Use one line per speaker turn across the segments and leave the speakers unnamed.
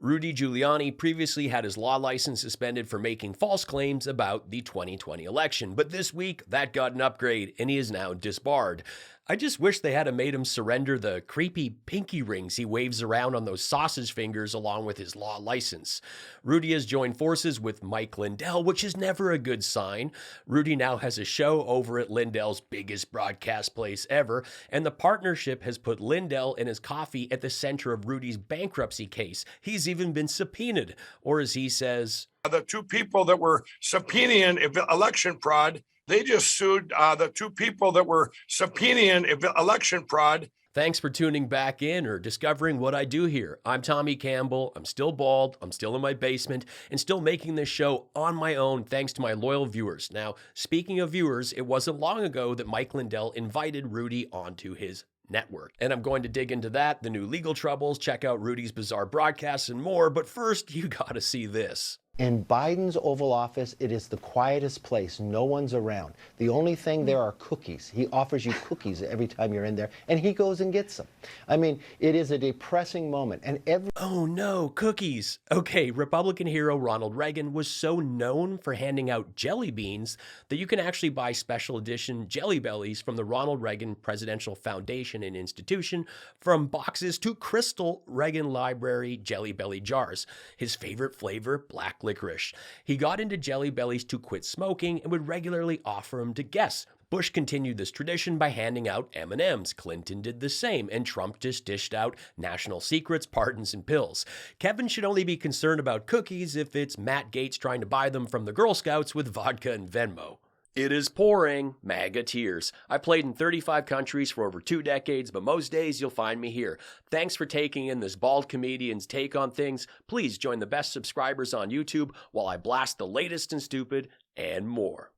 Rudy Giuliani previously had his law license suspended for making false claims about the 2020 election, but this week that got an upgrade and he is now disbarred. I just wish they had made him surrender the creepy pinky rings he waves around on those sausage fingers along with his law license. Rudy has joined forces with Mike Lindell, which is never a good sign. Rudy now has a show over at Lindell's biggest broadcast place ever, and the partnership has put Lindell and his coffee at the center of Rudy's bankruptcy case. He's even been subpoenaed, or as he says,
the two people that were subpoenaing election fraud, they just sued the two people that were subpoenaing election fraud.
Thanks for tuning back in or discovering what I do here. I'm Tommy Campbell. I'm still bald. I'm still in my basement and still making this show on my own thanks to my loyal viewers. Now, speaking of viewers, it wasn't long ago that Mike Lindell invited Rudy onto his network. And I'm going to dig into that, the new legal troubles, check out Rudy's bizarre broadcasts and more. But first, you gotta see this.
In Biden's Oval Office, it is the quietest place. No one's around. The only thing there are cookies. He offers you cookies every time you're in there, and he goes and gets them. I mean, it is a depressing moment. And
Oh no, cookies. Okay, Republican hero Ronald Reagan was so known for handing out jelly beans that you can actually buy special edition Jelly Bellies from the Ronald Reagan Presidential Foundation and Institution, from boxes to crystal Reagan Library Jelly Belly jars. His favorite flavor, black licorice. He got into Jelly Bellies to quit smoking and would regularly offer them to guests. Bush continued this tradition by handing out M&Ms. Clinton did the same, and Trump just dished out national secrets, pardons, and pills. Kevin should only be concerned about cookies if it's Matt Gaetz trying to buy them from the Girl Scouts with vodka and Venmo. It is pouring MAGA tears. I played in 35 countries for over 2 decades, but most days you'll find me here. Thanks for taking in this bald comedian's take on things. Please join the best subscribers on YouTube while I blast the latest and stupid and more.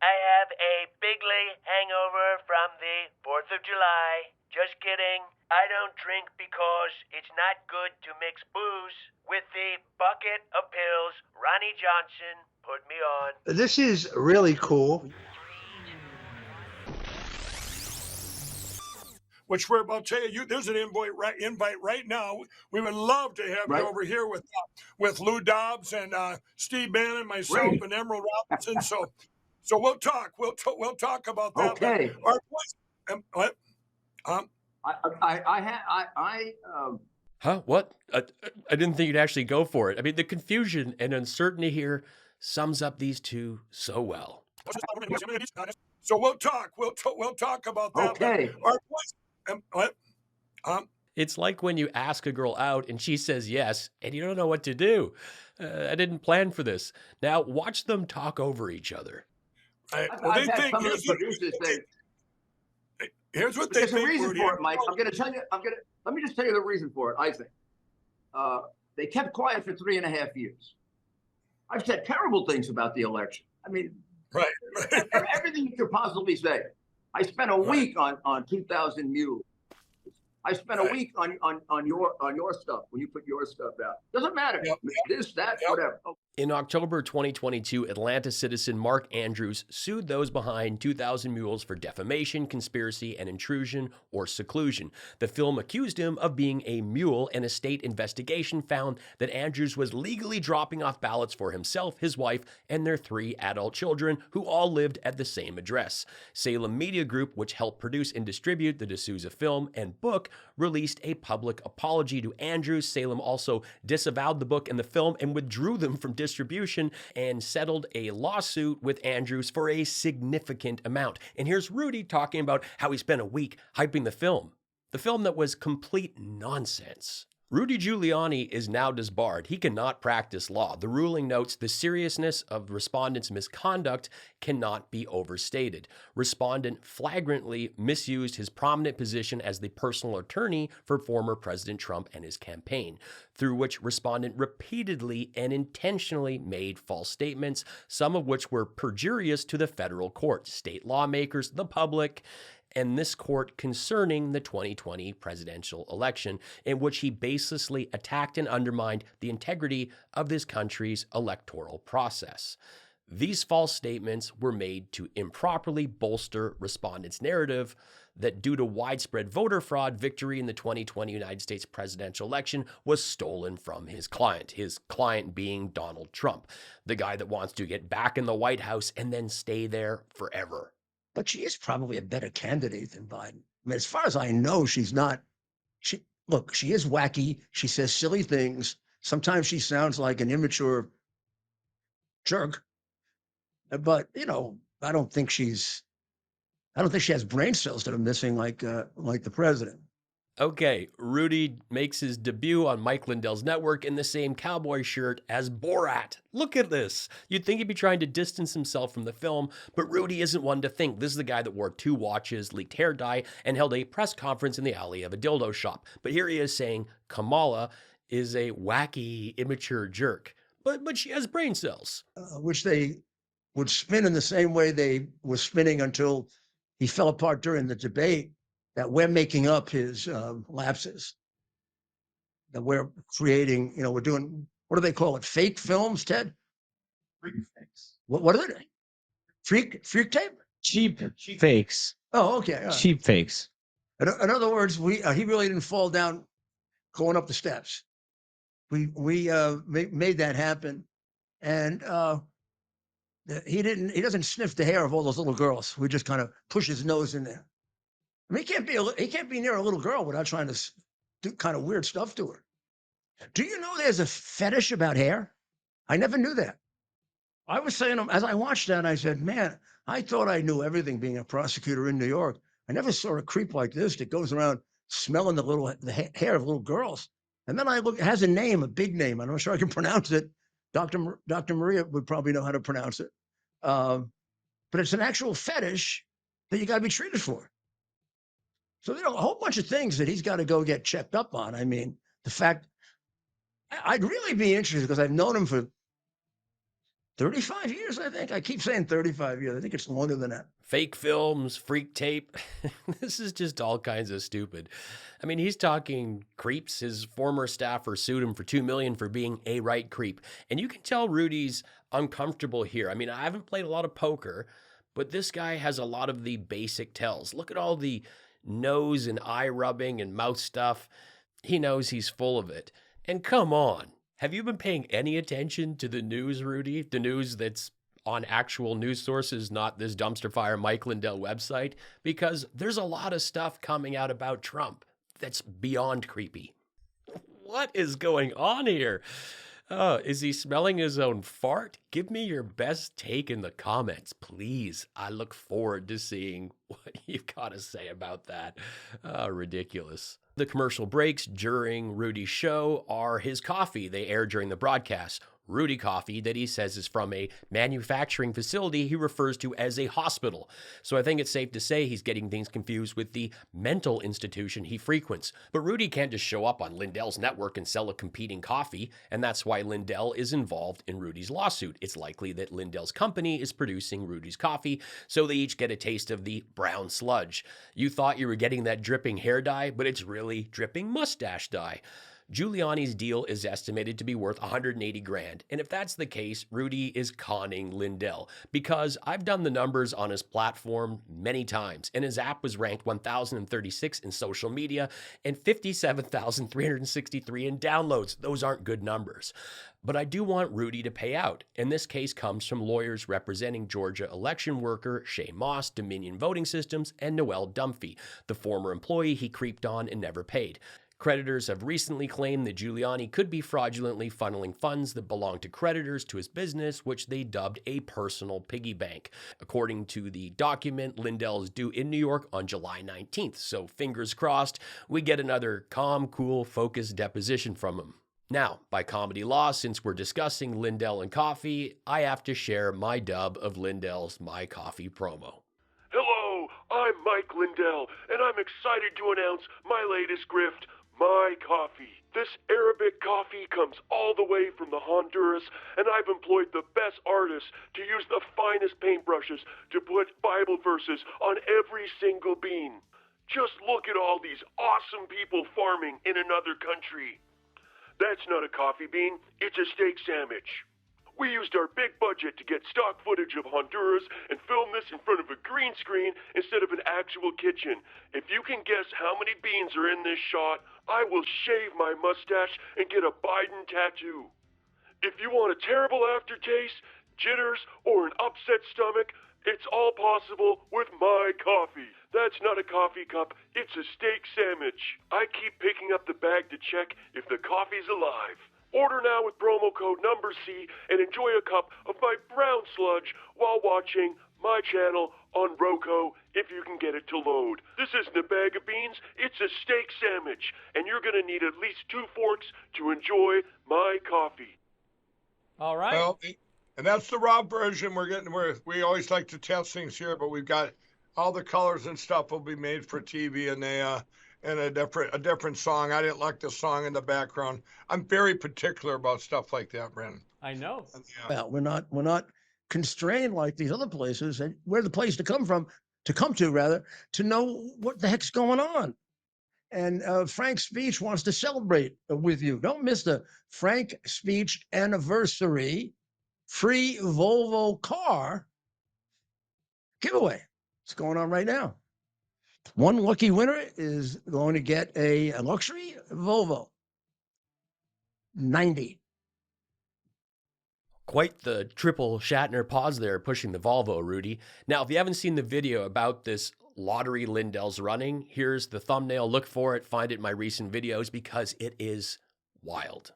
I have a bigly hangover from the 4th of July. Just kidding. I don't drink because it's not good to mix booze with the bucket of pills Ronnie Johnson put me on.
This is really cool.
Which we're about to tell you, there's an invite right now. We would love to have you over here with Lou Dobbs and Steve Bannon, myself, and Emerald Robinson. So we'll talk. We'll talk about that.
Okay.
What?
Huh? What? I didn't think you'd actually go for it. I mean, the confusion and uncertainty here sums up these two so well.
So we'll talk. We'll talk about that.
Okay.
What?
It's like when you ask a girl out and she says yes, and you don't know what to do. I didn't plan for this. Now watch them talk over each other.
I've had some of the producers say,
here's what they
there's
think,
a reason
Rudy.
for it, Mike. Let me just tell you the reason for it, I think. They kept quiet for 3.5 years. I've said terrible things about the election. I mean,
Right.
everything you could possibly say. I spent a week on 2,000 Mules. I spent a week on your stuff when you put your stuff out. Doesn't matter.
Yep.
This, that, whatever. Okay.
In October 2022, Atlanta citizen Mark Andrews sued those behind 2,000 Mules for defamation, conspiracy, and intrusion or seclusion. The film accused him of being a mule, and a state investigation found that Andrews was legally dropping off ballots for himself, his wife, and their 3 adult children, who all lived at the same address. Salem Media Group, which helped produce and distribute the D'Souza film and book, released a public apology to Andrews. Salem also disavowed the book and the film and withdrew them from distribution and settled a lawsuit with Andrews for a significant amount. And here's Rudy talking about how he spent a week hyping the film that was complete nonsense. Rudy Giuliani is now disbarred. He cannot practice law. The ruling notes the seriousness of respondent's misconduct cannot be overstated. Respondent flagrantly misused his prominent position as the personal attorney for former President Trump and his campaign, through which respondent repeatedly and intentionally made false statements, some of which were perjurious to the federal court, state lawmakers, the public, and this court concerning the 2020 presidential election, in which he baselessly attacked and undermined the integrity of this country's electoral process. These false statements were made to improperly bolster respondents' narrative that due to widespread voter fraud, victory in the 2020 United States presidential election was stolen from his client being Donald Trump, the guy that wants to get back in the White House and then stay there forever.
But she is probably a better candidate than Biden. I mean, as far as I know, she's not. Look, she is wacky. She says silly things. Sometimes she sounds like an immature jerk. But, I don't think she has brain cells that are missing like the president.
Okay, Rudy makes his debut on Mike Lindell's network in the same cowboy shirt as Borat. Look at this. You'd think he'd be trying to distance himself from the film, but Rudy isn't one to think. This is the guy that wore 2 watches, leaked hair dye, and held a press conference in the alley of a dildo shop. But here he is saying Kamala is a wacky, immature jerk. But she has brain cells.
Which they would spin in the same way they were spinning until he fell apart during the debate, that we're making up his lapses, that we're creating, we're doing, what do they call it? Fake films, Ted?
Freak fakes.
What are they? Freak tape?
Cheap fakes.
Oh, okay.
Cheap fakes.
In other words, he really didn't fall down going up the steps. We made that happen. And he doesn't sniff the hair of all those little girls. We just kind of push his nose in there. I mean, he can't be near a little girl without trying to do kind of weird stuff to her. Do you know there's a fetish about hair? I never knew that. I was saying, as I watched that, I said, man, I thought I knew everything being a prosecutor in New York. I never saw a creep like this that goes around smelling the hair of little girls. And then I look, it has a name, a big name. I'm not sure I can pronounce it. Dr. Maria would probably know how to pronounce it. But it's an actual fetish that you got to be treated for. So, a whole bunch of things that he's got to go get checked up on. I mean, the fact, I'd really be interested because I've known him for 35 years, I think. I keep saying 35 years. I think it's longer than that.
Fake films, freak tape. This is just all kinds of stupid. I mean, he's talking creeps. His former staffer sued him for $2 million for being a right creep. And you can tell Rudy's uncomfortable here. I mean, I haven't played a lot of poker, but this guy has a lot of the basic tells. Look at all the nose and eye rubbing and mouth stuff. He knows he's full of it. And come on, have you been paying any attention to the news, Rudy? The news that's on actual news sources, not this dumpster fire Mike Lindell website? Because there's a lot of stuff coming out about Trump that's beyond creepy. What is going on here? Is he smelling his own fart? Give me your best take in the comments, please. I look forward to seeing what you've got to say about that. Ridiculous. The commercial breaks during Rudy's show are his coffee. They air during the broadcast. Rudy coffee that he says is from a manufacturing facility he refers to as a hospital. So I think it's safe to say he's getting things confused with the mental institution he frequents. But Rudy can't just show up on Lindell's network and sell a competing coffee, and that's why Lindell is involved in Rudy's lawsuit. It's likely that Lindell's company is producing Rudy's coffee, so they each get a taste of the brown sludge. You thought you were getting that dripping hair dye, but it's really dripping mustache dye. Giuliani's deal is estimated to be worth $180,000. And if that's the case, Rudy is conning Lindell, because I've done the numbers on his platform many times, and his app was ranked 1,036 in social media and 57,363 in downloads. Those aren't good numbers. But I do want Rudy to pay out, and this case comes from lawyers representing Georgia election worker Shay Moss, Dominion Voting Systems, and Noel Dunphy, the former employee he creeped on and never paid. Creditors have recently claimed that Giuliani could be fraudulently funneling funds that belong to creditors to his business, which they dubbed a personal piggy bank. According to the document, Lindell is due in New York on July 19th, so fingers crossed we get another calm, cool, focused deposition from him. Now, by comedy law, since we're discussing Lindell and coffee, I have to share my dub of Lindell's My Coffee promo.
Hello, I'm Mike Lindell, and I'm excited to announce my latest grift, My Coffee. This Arabic coffee comes all the way from the Honduras, and I've employed the best artists to use the finest paintbrushes to put Bible verses on every single bean. Just look at all these awesome people farming in another country. That's not a coffee bean, it's a steak sandwich. We used our big budget to get stock footage of Honduras and film this in front of a green screen instead of an actual kitchen. If you can guess how many beans are in this shot, I will shave my mustache and get a Biden tattoo. If you want a terrible aftertaste, jitters, or an upset stomach, it's all possible with my coffee. That's not a coffee cup, it's a steak sandwich. I keep picking up the bag to check if the coffee's alive. Order now with promo code number C and enjoy a cup of my brown sludge while watching my channel on Roku if you can get it to load. This isn't a bag of beans, it's a steak sandwich, and you're going to need at least 2 forks to enjoy my coffee.
All right.
Well, and that's the raw version. We always like to test things here, but we've got all the colors and stuff will be made for TV, and a different song. I didn't like the song in the background. I'm very particular about stuff like that, Brandon.
I know.
Well, we're not constrained like these other places, and we're the place to come to to know what the heck's going on. And Frank Speech wants to celebrate with you. Don't miss the Frank Speech anniversary free Volvo car giveaway. It's going on right now. One lucky winner is going to get a luxury Volvo 90.
Quite the triple Shatner pause there, pushing the Volvo, Rudy. Now, if you haven't seen the video about this lottery Lindell's running, here's the thumbnail. Look for it. Find it in my recent videos because it is wild.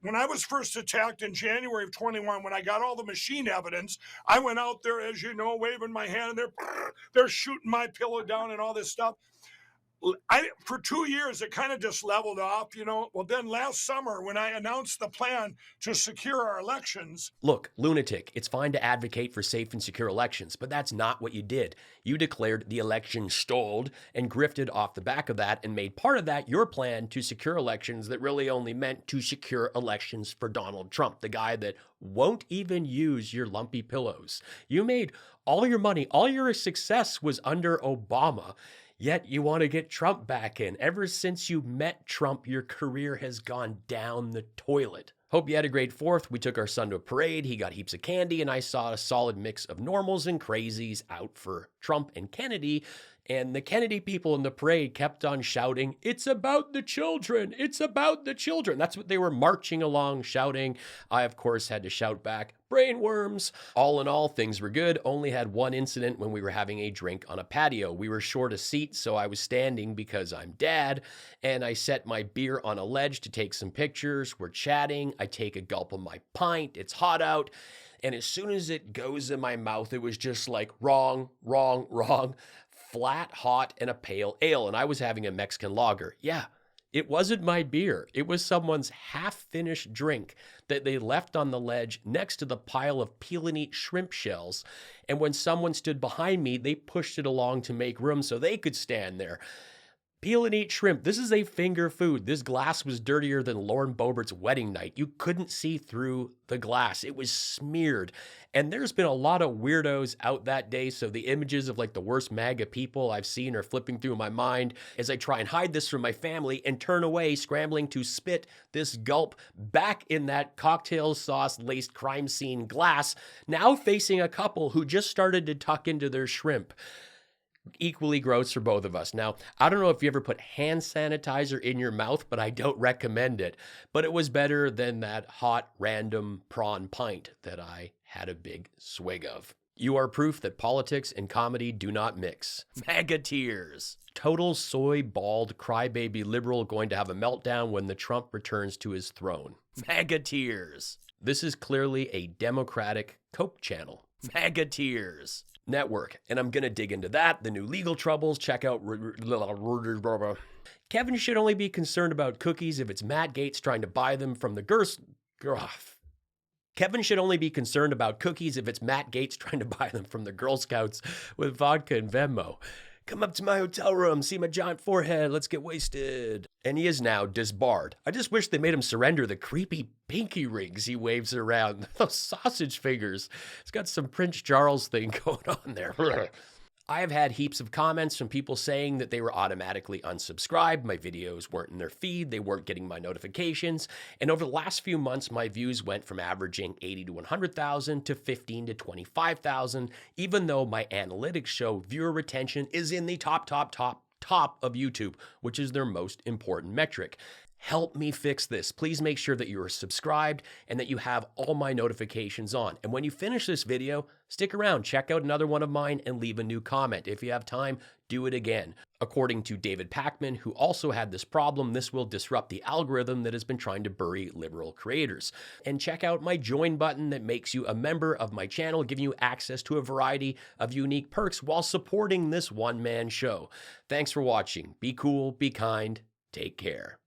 When I was first attacked in January of 21, when I got all the machine evidence, I went out there, as you know, waving my hand, and they're shooting my pillow down and all this stuff. For 2 years, it kind of just leveled off, you know. Well, then last summer, when I announced the plan to secure our elections.
Look, lunatic, it's fine to advocate for safe and secure elections, but that's not what you did. You declared the election stalled and grifted off the back of that and made part of that your plan to secure elections that really only meant to secure elections for Donald Trump, the guy that won't even use your lumpy pillows. You made all your money, all your success was under Obama. Yet you want to get Trump back in. Ever since you met Trump, your career has gone down the toilet. Hope you had a great 4th. We took our son to a parade. He got heaps of candy, and I saw a solid mix of normals and crazies out for Trump and Kennedy. And the Kennedy people in the parade kept on shouting, "It's about the children! It's about the children!" That's what they were marching along shouting. I, of course, had to shout back, "Brainworms!" All in all, things were good. Only had one incident when we were having a drink on a patio. We were short a seat, so I was standing because I'm dad, and I set my beer on a ledge to take some pictures. We're chatting. I take a gulp of my pint. It's hot out. And as soon as it goes in my mouth, it was just like, wrong, wrong, wrong. Flat, hot, and a pale ale, and I was having a Mexican lager. Yeah, it wasn't my beer. It was someone's half-finished drink that they left on the ledge next to the pile of peel-and-eat shrimp shells, and when someone stood behind me, they pushed it along to make room so they could stand there. Peel and eat shrimp. This is a finger food. This glass was dirtier than Lauren Boebert's wedding night. You couldn't see through the glass. It was smeared. And there's been a lot of weirdos out that day, so the images of like the worst MAGA people I've seen are flipping through my mind as I try and hide this from my family and turn away, scrambling to spit this gulp back in that cocktail sauce-laced crime scene glass, now facing a couple who just started to tuck into their shrimp. Equally gross for both of us. Now, I don't know if you ever put hand sanitizer in your mouth, but I don't recommend it. But it was better than that hot, random prawn pint that I had a big swig of. You are proof that politics and comedy do not mix. MAGA tears. Total soy, bald, crybaby liberal going to have a meltdown when the Trump returns to his throne. MAGA tears. This is clearly a Democratic Coke channel. MAGA tears. Network, and I'm gonna dig into that, the new legal troubles. Check out Kevin should only be concerned about cookies if it's Matt Gaetz trying to buy them from the Kevin should only be concerned about cookies if it's Matt Gaetz trying to buy them from the Girl Scouts with vodka and Venmo. Come up to my hotel room, see my giant forehead, let's get wasted. And he is now disbarred. I just wish they made him surrender the creepy pinky rings he waves around. Those sausage fingers. It's got some Prince Charles thing going on there. I have had heaps of comments from people saying that they were automatically unsubscribed, my videos weren't in their feed, they weren't getting my notifications, and over the last few months, my views went from averaging 80 to 100,000 to 15 to 25,000, even though my analytics show viewer retention is in the top of YouTube, which is their most important metric. Help me fix this. Please make sure that you are subscribed and that you have all my notifications on. And when you finish this video, stick around, check out another one of mine, and leave a new comment. If you have time, do it again. According to David Pakman, who also had this problem, this will disrupt the algorithm that has been trying to bury liberal creators. And check out my join button that makes you a member of my channel, giving you access to a variety of unique perks while supporting this one-man show. Thanks for watching. Be cool, be kind, take care.